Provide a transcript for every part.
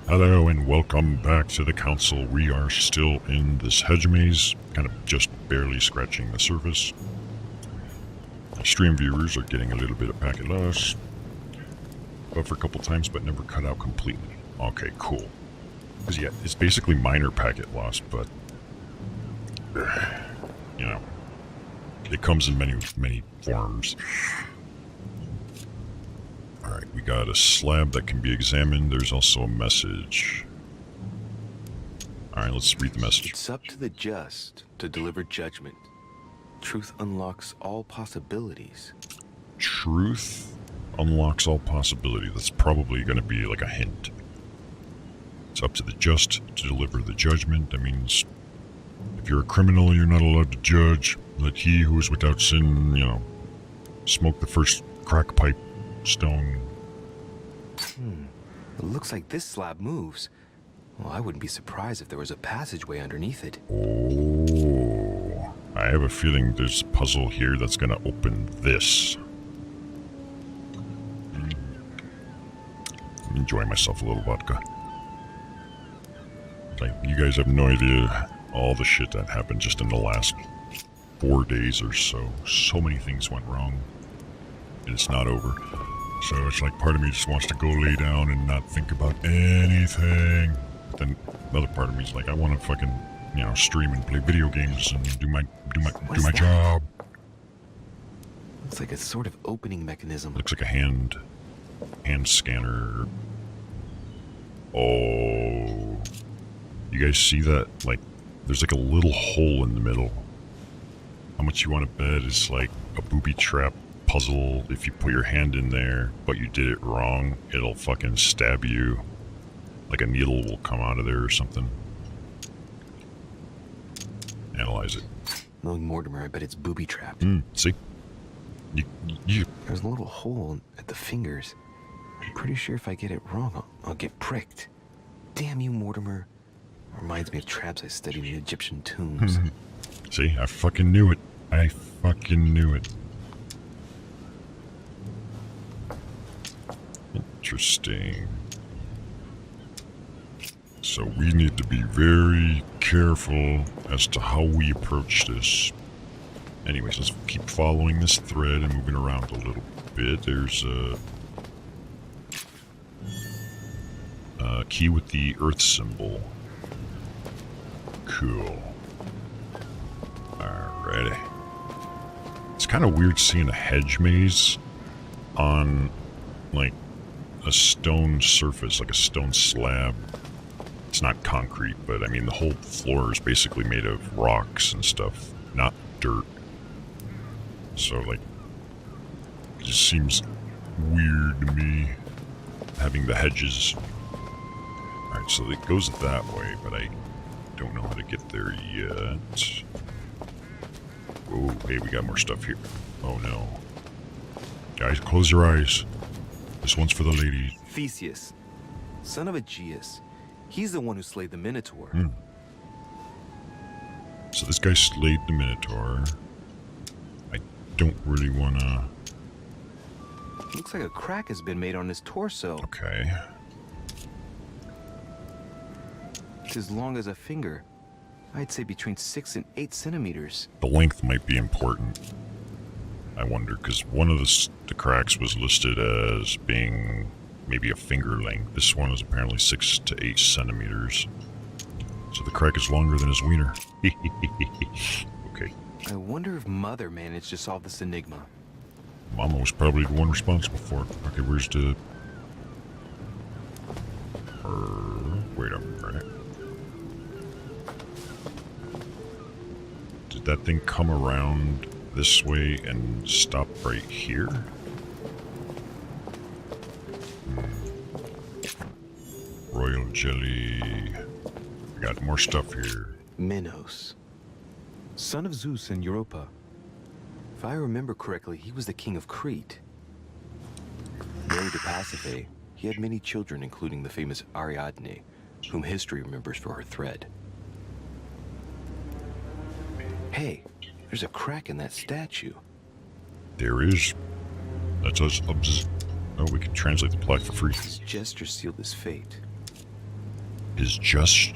Hello and welcome back to the council. We are still in this hedge maze, kind of just barely scratching the surface. Stream viewers are getting a little bit of packet loss. Buffer a couple times, but never cut out completely. Okay, cool. Because yeah, it's basically minor packet loss, but you know, it comes in many forms. Alright, we got a slab that can be examined. There's also a message. Alright, let's read the message. It's up to the just to deliver judgment. Truth unlocks all possibilities. Truth unlocks all possibility. That's probably going to be like a hint. It's up to the just to deliver the judgment. That means if you're a criminal, you're not allowed to judge. Let he who is without sin, smoke the first crack pipe stone. It looks like this slab moves. Well, I wouldn't be surprised if there was a passageway underneath it. Oh, I have a feeling there's a puzzle here that's going to open this. I'm enjoying myself a little vodka. Like, you guys have no idea all the shit that happened just in the last 4 days or so. So many things went wrong, and it's not over. So it's like part of me just wants to go lay down and not think about anything. But then another part of me is like, I want to fucking, stream and play video games and do my job. Looks like a sort of opening mechanism. Looks like a hand scanner. Oh, you guys see that? Like, there's like a little hole in the middle. How much you want to bet is like a booby trap puzzle? If you put your hand in there, but you did it wrong, it'll fucking stab you. Like a needle will come out of there or something. Analyze it. Knowing Mortimer, I bet it's booby-trapped. See? You... There's a little hole at the fingers. I'm pretty sure if I get it wrong, I'll get pricked. Damn you, Mortimer. Reminds me of traps I studied in Egyptian tombs. See? I fucking knew it. I fucking knew it. Interesting. So we need to be very careful as to how we approach this. Anyways, let's keep following this thread and moving around a little bit. There's a key with the earth symbol. Cool. Alrighty. It's kind of weird seeing a hedge maze on, like, a stone surface, like a stone slab. It's not concrete, but I mean the whole floor is basically made of rocks and stuff, not dirt. So like, it just seems weird to me, having the hedges. Alright, so it goes that way, but I don't know how to get there yet. Oh, hey, we got more stuff here. Oh no. Guys, close your eyes. This one's for the ladies. Theseus, son of Aegeus. He's the one who slayed the Minotaur. So this guy slayed the Minotaur. I don't really wanna... Looks like a crack has been made on his torso. Okay. It's as long as a finger. I'd say between 6 and 8 centimeters. The length might be important. I wonder, because one of the cracks was listed as being maybe a finger length. This one is apparently 6 to 8 centimeters. So the crack is longer than his wiener. Okay. I wonder if Mother managed to solve this enigma. Mama was probably the one responsible for it. Okay, where's the... wait a minute. Did that thing come around this way and stop right here? Royal jelly. We got more stuff here. Minos, son of Zeus and Europa. If I remember correctly, he was the king of Crete. Married to Pasiphae, he had many children, including the famous Ariadne, whom history remembers for her thread. Hey, there's a crack in that statue. There is. That's us. Oh, we can translate the plaque for free. His gesture sealed his fate. His gesture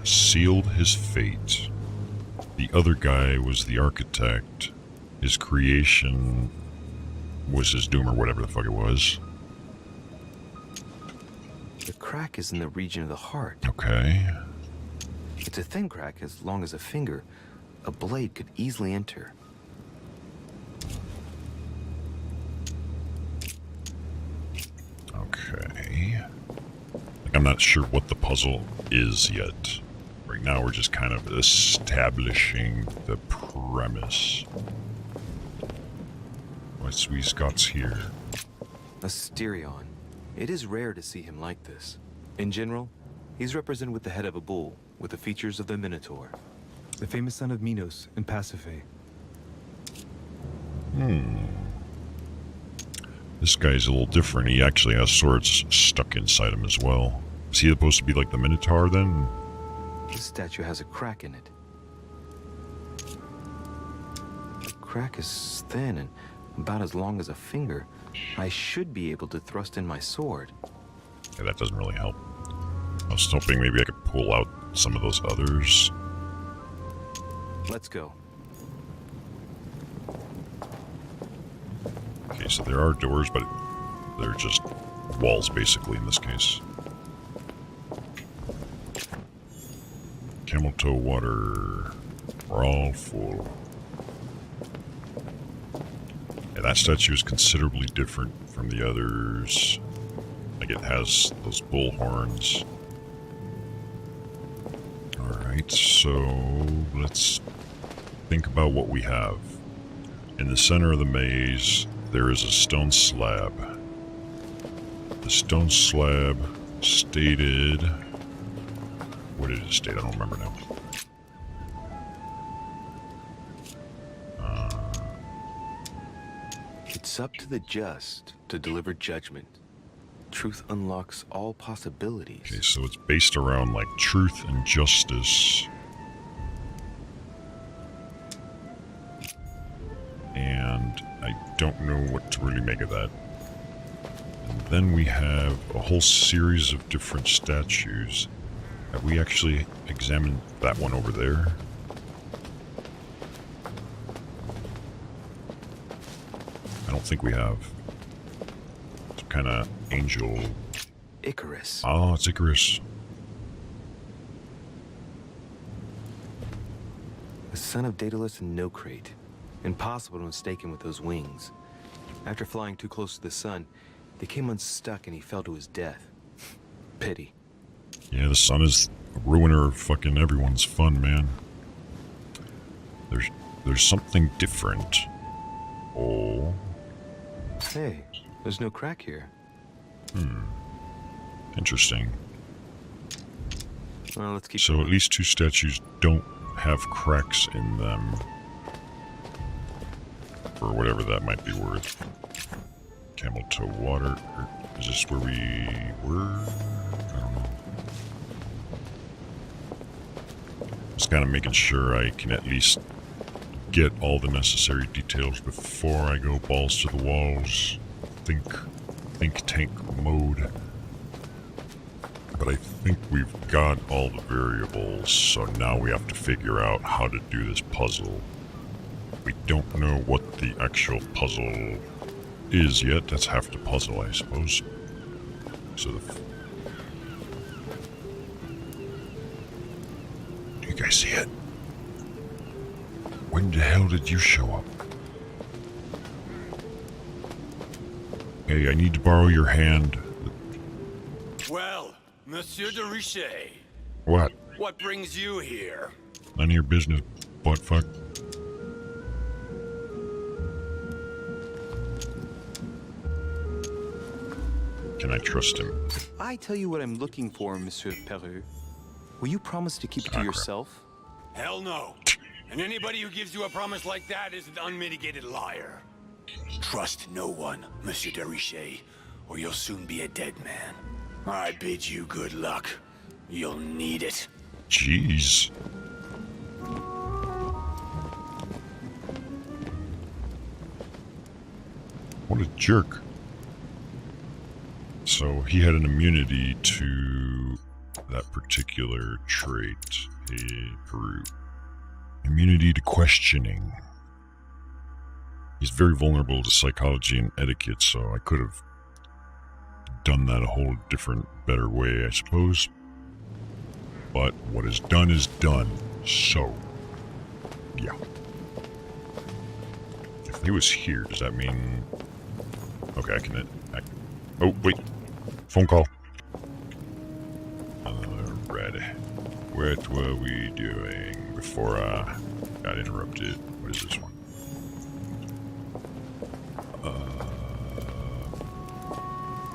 sealed his fate. The other guy was the architect. His creation was his doom, or whatever the fuck it was. The crack is in the region of the heart. Okay. It's a thin crack as long as a finger. A blade could easily enter. Okay. Like, I'm not sure what the puzzle is yet. Right now we're just kind of establishing the premise. What's we Scott's here? A Styrion. It is rare to see him like this. In general, he's represented with the head of a bull, with the features of the Minotaur. The famous son of Minos and Pasiphae. This guy's a little different. He actually has swords stuck inside him as well. Is he supposed to be like the Minotaur then? This statue has a crack in it. The crack is thin and about as long as a finger. I should be able to thrust in my sword. Yeah, that doesn't really help. I was hoping maybe I could pull out some of those others. Let's go. Okay, so there are doors, but they're just walls basically in this case. Camel toe water. We're all full. Yeah, that statue is considerably different from the others. Like, it has those bull horns. Alright, so let's think about what we have. In the center of the maze, there is a stone slab. The stone slab stated... What did it state? I don't remember now. It's up to the just to deliver judgment. Truth unlocks all possibilities. Okay, so it's based around, like, truth and justice. And I don't know what to really make of that. And then we have a whole series of different statues. Have we actually examined that one over there? I don't think we have. It's kind of angel. Icarus. Oh, it's Icarus. The son of Daedalus and Nocrate. Impossible to mistake him with those wings. After flying too close to the sun, they came unstuck and he fell to his death. Pity. Yeah, the sun is a ruiner of fucking everyone's fun, man. There's something different. Oh. Hey, there's no crack here. Interesting. Well, let's keep So going. at least two statues don't have cracks in them. For whatever that might be worth. Camel toe water. Is this where we were? I don't know. Just kind of making sure I can at least get all the necessary details before I go balls to the walls. Think tank mode. But I think we've got all the variables, so now we have to figure out how to do this puzzle. We don't know what the actual puzzle is yet. That's half the puzzle, I suppose. So do you guys see it? When the hell did you show up? Hey, I need to borrow your hand. Well, Monsieur de Richet, What? what brings you here? None of your business, buttfuck. Can I trust him? I tell you what I'm looking for, Monsieur Peru. Will you promise to keep it to crap. yourself? Hell no. And anybody who gives you a promise like that is an unmitigated liar. Trust no one, Monsieur de Richet, or you'll soon be a dead man. I bid you good luck. You'll need it. Jeez. What a jerk. So he had an immunity to that particular trait. Peru. Immunity to questioning. He's very vulnerable to psychology and etiquette, so I could have done that a whole different, better way, I suppose. But what is done, so, yeah. If he was here, does that mean... Okay, I can... Oh, wait. Phone call. Red. What were we doing before I got interrupted? What is this one?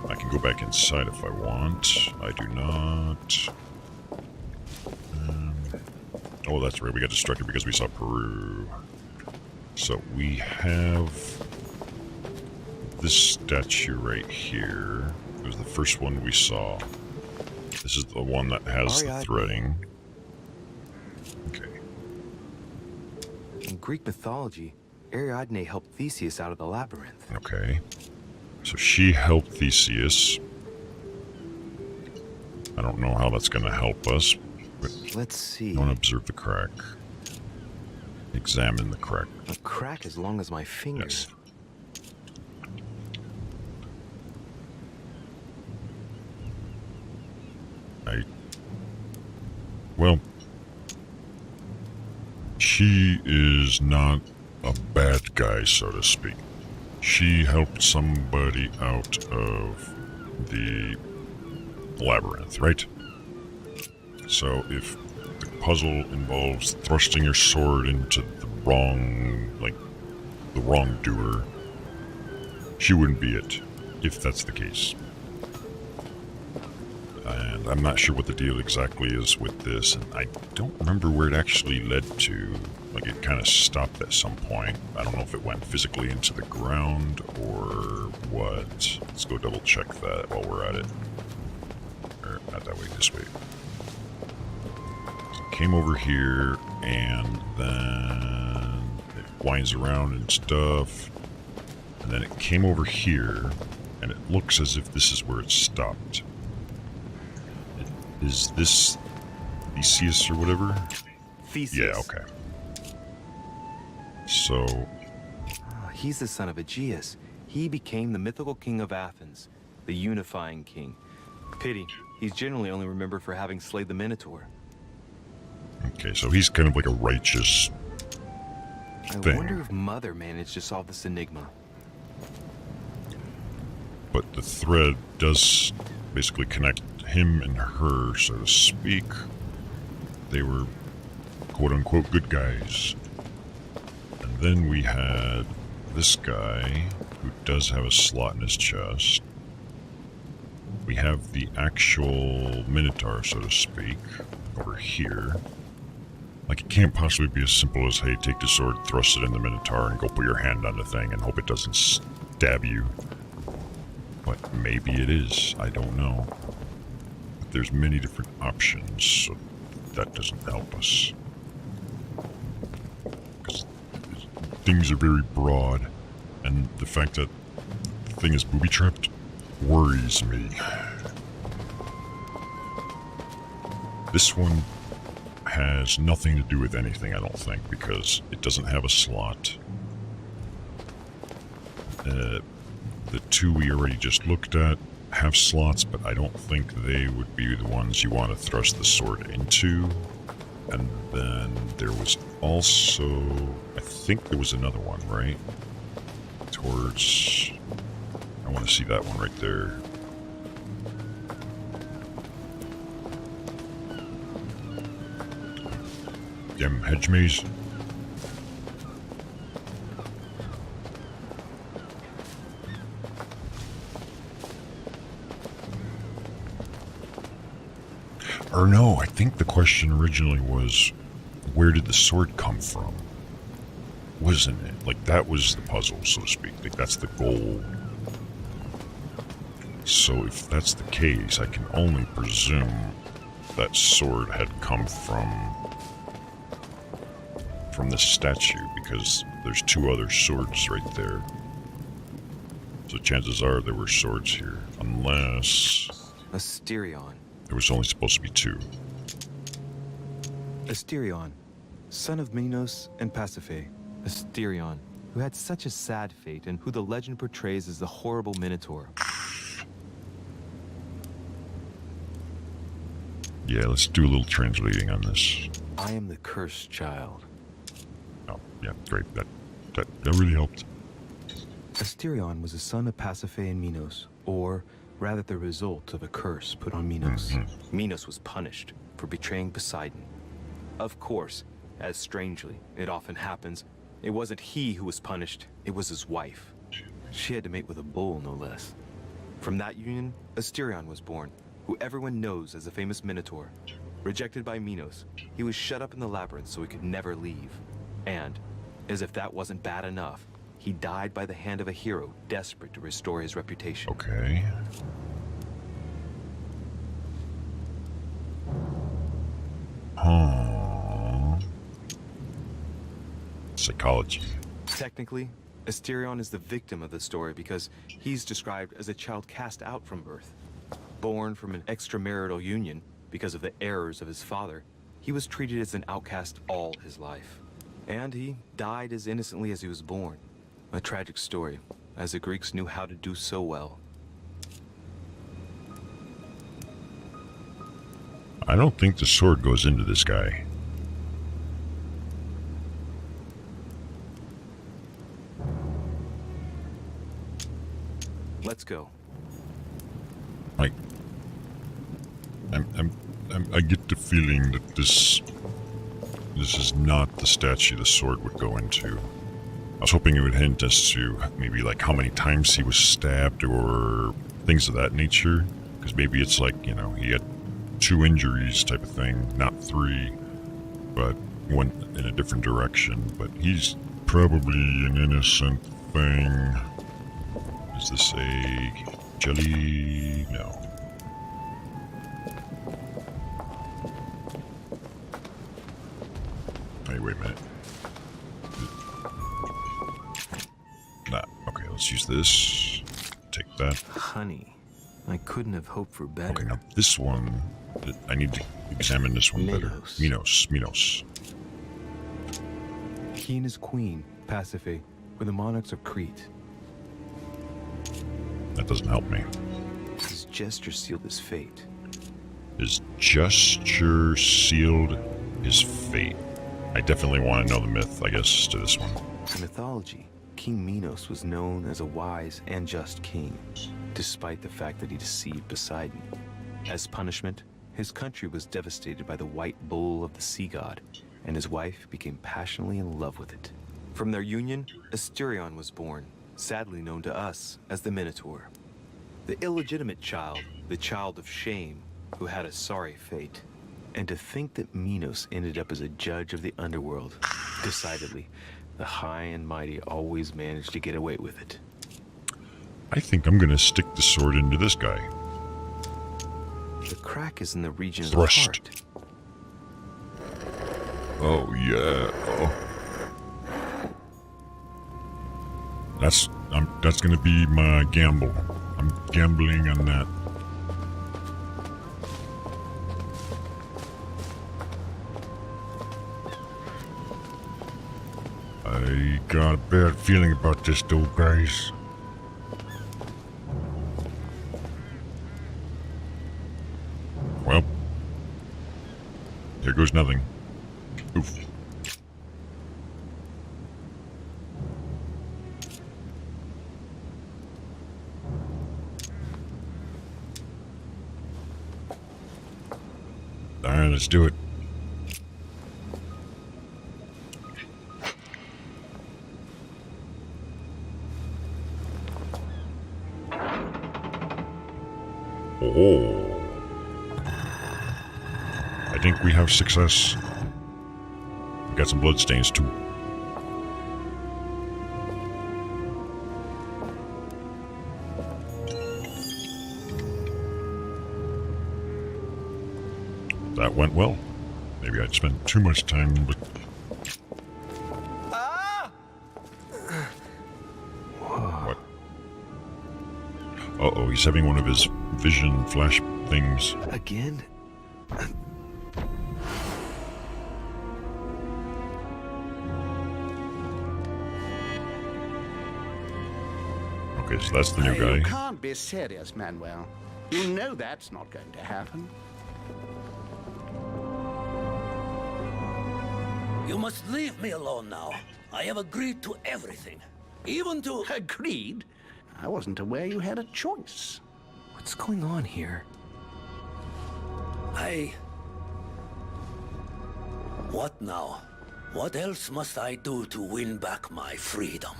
I can go back inside if I want. I do not. Oh, that's right. We got distracted because we saw Peru. So we have this statue right here. It was the first one we saw. This is the one that has the threading. Okay. In Greek mythology, Ariadne helped Theseus out of the labyrinth. Okay. So she helped Theseus. I don't know how that's going to help us, but let's see. Don't observe the crack. Examine the crack. A crack as long as my finger. Yes. Well, she is not a bad guy, so to speak. She helped somebody out of the labyrinth, right? So if the puzzle involves thrusting your sword into the wrong, the wrongdoer, she wouldn't be it, if that's the case. And I'm not sure what the deal exactly is with this, and I don't remember where it actually led to. Like, it kind of stopped at some point. I don't know if it went physically into the ground or what. Let's go double check that while we're at it. Or, not that way, this way. So it came over here, and then it winds around and stuff. And then it came over here, and it looks as if this is where it stopped. Is this Theseus or whatever? Theseus. Yeah, okay. So... he's the son of Aegeus. He became the mythical king of Athens, the unifying king. Pity, he's generally only remembered for having slayed the Minotaur. Okay, so he's kind of like a righteous thing. I wonder if Mother managed to solve this enigma. But the thread does basically connect him and her, so to speak. They were quote-unquote good guys. And then we had this guy who does have a slot in his chest. We have the actual Minotaur, so to speak, over here. Like, it can't possibly be as simple as, hey, take the sword, thrust it in the Minotaur, and go put your hand on the thing and hope it doesn't stab you. But maybe it is. I don't know. But there's many different options, so that doesn't help us. Because things are very broad, and the fact that the thing is booby-trapped worries me. This one has nothing to do with anything, I don't think, because it doesn't have a slot. The two we already just looked at have slots, but I don't think they would be the ones you want to thrust the sword into. And then there was also... I think there was another one, right? Towards... I want to see that one right there. Damn hedge maze. Or no, I think the question originally was, where did the sword come from? Wasn't it? Like, that was the puzzle, so to speak. Like, that's the goal. So if that's the case, I can only presume that sword had come from this statue, because there's two other swords right there. So chances are there were swords here. Unless Asterion. there was only supposed to be 2. Asterion, son of Minos and Pasiphae. Asterion, who had such a sad fate and who the legend portrays as the horrible Minotaur. Yeah, let's do a little translating on this. I am the cursed child. Oh, yeah, great. That really helped. Asterion was a son of Pasiphae and Minos, or rather the result of a curse put on Minos. Minos was punished for betraying Poseidon. Of course, as strangely it often happens, it wasn't he who was punished, it was his wife. She had to mate with a bull, no less. From that union, Asterion was born, who everyone knows as the famous Minotaur. Rejected by Minos, he was shut up in the labyrinth so he could never leave. And, as if that wasn't bad enough, he died by the hand of a hero desperate to restore his reputation. Okay. Psychology. Technically, Asterion is the victim of the story because he's described as a child cast out from birth. Born from an extramarital union because of the errors of his father, he was treated as an outcast all his life. And he died as innocently as he was born. A tragic story, as the Greeks knew how to do so well. I don't think the sword goes into this guy. Let's go. I get the feeling that this is not the statue the sword would go into. I was hoping it would hint us to maybe like how many times he was stabbed or things of that nature. Because maybe it's like, you know, he had 2 injuries type of thing, not 3, but went in a different direction. But he's probably an innocent thing. Is this a jelly? No. Hey, wait a minute. Nah, okay, let's use this. Take that. Honey, I couldn't have hoped for better. Okay, now this one, I need to examine this one better. Minos. He and his queen, Pasiphae, were the monarchs of Crete. That doesn't help me. His gesture sealed his fate. His gesture sealed his fate. I definitely want to know the myth, I guess, to this one. In mythology, King Minos was known as a wise and just king, despite the fact that he deceived Poseidon. As punishment, his country was devastated by the white bull of the sea god, and his wife became passionately in love with it. From their union, Asterion was born, sadly known to us as the Minotaur. The illegitimate child, the child of shame, who had a sorry fate. And to think that Minos ended up as a judge of the underworld. Decidedly, the high and mighty always managed to get away with it. I think I'm gonna stick the sword into this guy. The crack is in the region of Thrust. the heart. Oh, yeah. Oh. That's gonna be my gamble. I'm gambling on that. I got a bad feeling about this though, guys. Well, here goes nothing. Oof. Alright, let's do it. Oh. I think we have success. We got some bloodstains too. That went well. Maybe I'd spent too much time, but... What? Uh-oh, he's having one of his vision flash things. Again? Okay, so that's the new You guy. can't be serious, Manuel. You know that's not going to happen. You must leave me alone now. I have agreed to everything. Even to... Agreed? I wasn't aware you had a choice. What's going on here? What now? What else must I do to win back my freedom?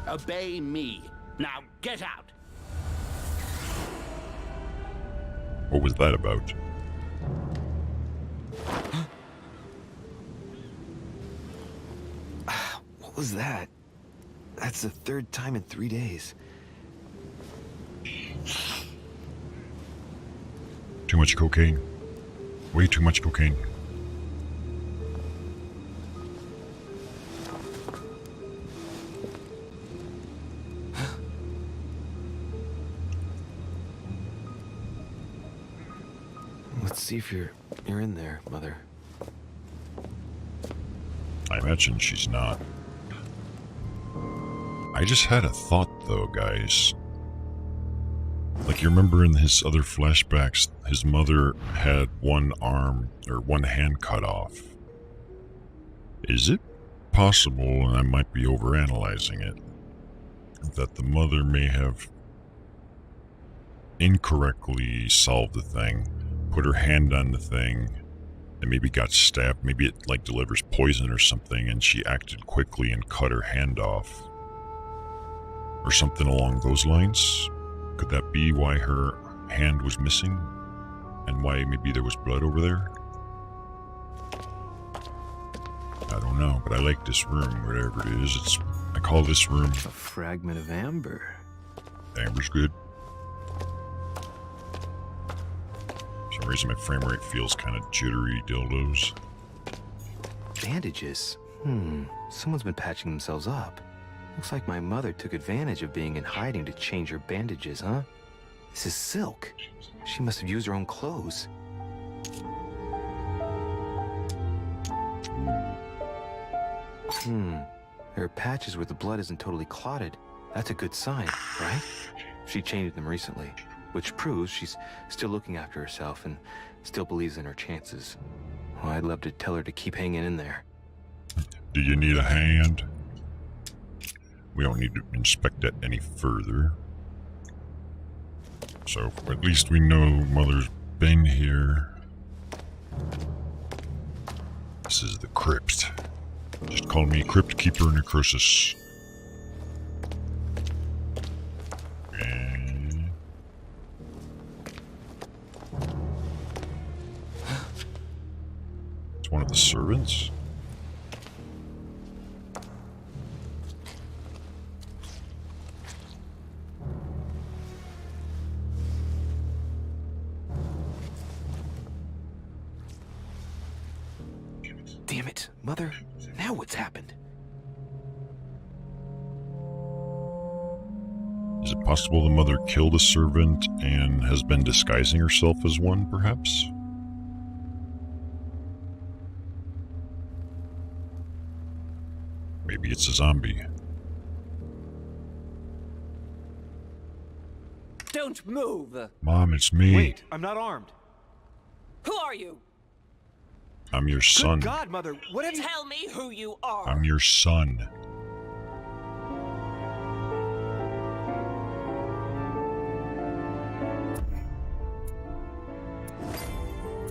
Obey me. Now get out. What was that about? What was that? That's the third time in 3 days. Too much cocaine. Way too much cocaine. Let's see if you're in there, Mother. I imagine she's not. I just had a thought though, guys. Like, you remember in his other flashbacks, his mother had one arm or one hand cut off. Is it possible, and I might be overanalyzing it, that the mother may have incorrectly solved the thing, put her hand on the thing, and maybe got stabbed? Maybe it like delivers poison or something, and she acted quickly and cut her hand off, or something along those lines. Could that be why her hand was missing, and why maybe there was blood over there? I don't know, but I like this room, whatever it is. I call this room... A fragment of amber. Amber's good. For some reason my frame rate feels kind of jittery, dildos. Bandages. Someone's been patching themselves up. Looks like my mother took advantage of being in hiding to change her bandages, huh? This is silk. She must have used her own clothes. There are patches where the blood isn't totally clotted. That's a good sign, right? She changed them recently, which proves she's still looking after herself and still believes in her chances. Well, I'd love to tell her to keep hanging in there. Do you need a hand? We don't need to inspect that any further. So, at least we know Mother's been here. This is the crypt. Just call me Crypt Keeper Necroxix. And... it's one of the servants? Damn it, Mother. Now what's happened? Is it possible the mother killed a servant and has been disguising herself as one, perhaps? Maybe it's a zombie. Don't move! Mom, it's me. Wait, I'm not armed. Who are you? I'm your son. Good God, Mother, what have you... Tell me who you are! I'm your son.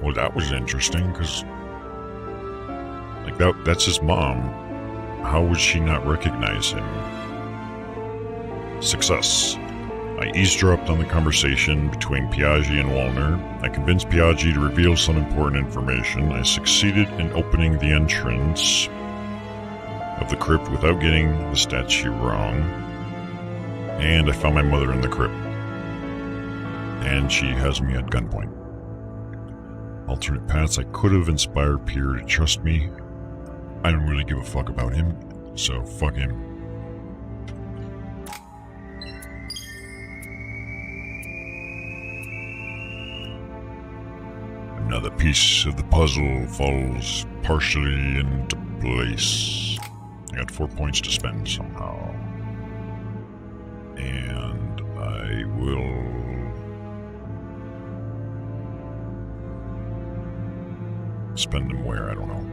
Well, that was interesting, because... like, that's his mom. How would she not recognize him? Success. I eavesdropped on the conversation between Piaggi and Wallner. I convinced Piaggi to reveal some important information. I succeeded in opening the entrance of the crypt without getting the statue wrong. And I found my mother in the crypt. And she has me at gunpoint. Alternate paths. I could have inspired Pierre to trust me. I don't really give a fuck about him, so fuck him. Now the piece of the puzzle falls partially into place. I got 4 points to spend somehow. And I will... spend them where? I don't know.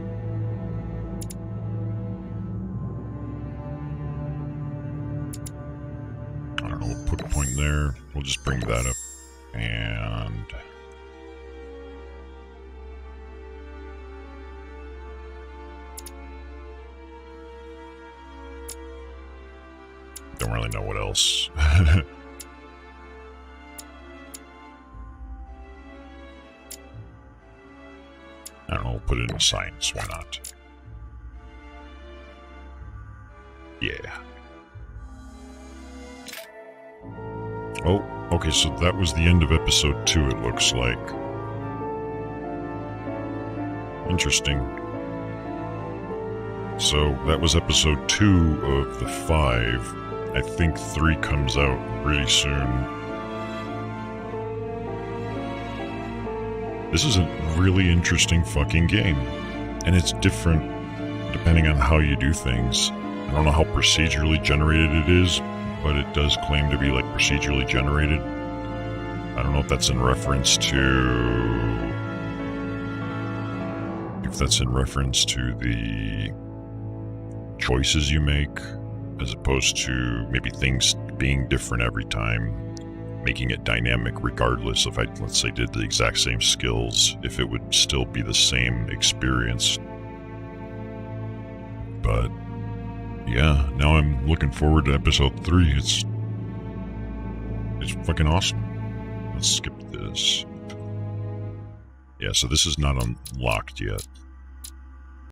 I don't know, we'll put a point there. We'll just bring that up. And... don't really know what else. I don't know, we'll put it in science, why not? Yeah. Oh, okay, so that was the end of episode 2, it looks like. Interesting. So, that was episode 2 of the 5. I think 3 comes out really soon. This is a really interesting fucking game. And it's different depending on how you do things. I don't know how procedurally generated it is, but it does claim to be like procedurally generated. I don't know if that's in reference to... if that's in reference to the choices you make, as opposed to maybe things being different every time, making it dynamic regardless. If I, let's say, did the exact same skills, if it would still be the same experience. But yeah, now I'm looking forward to episode 3. It's fucking awesome. Let's skip this. Yeah, so this is not unlocked yet.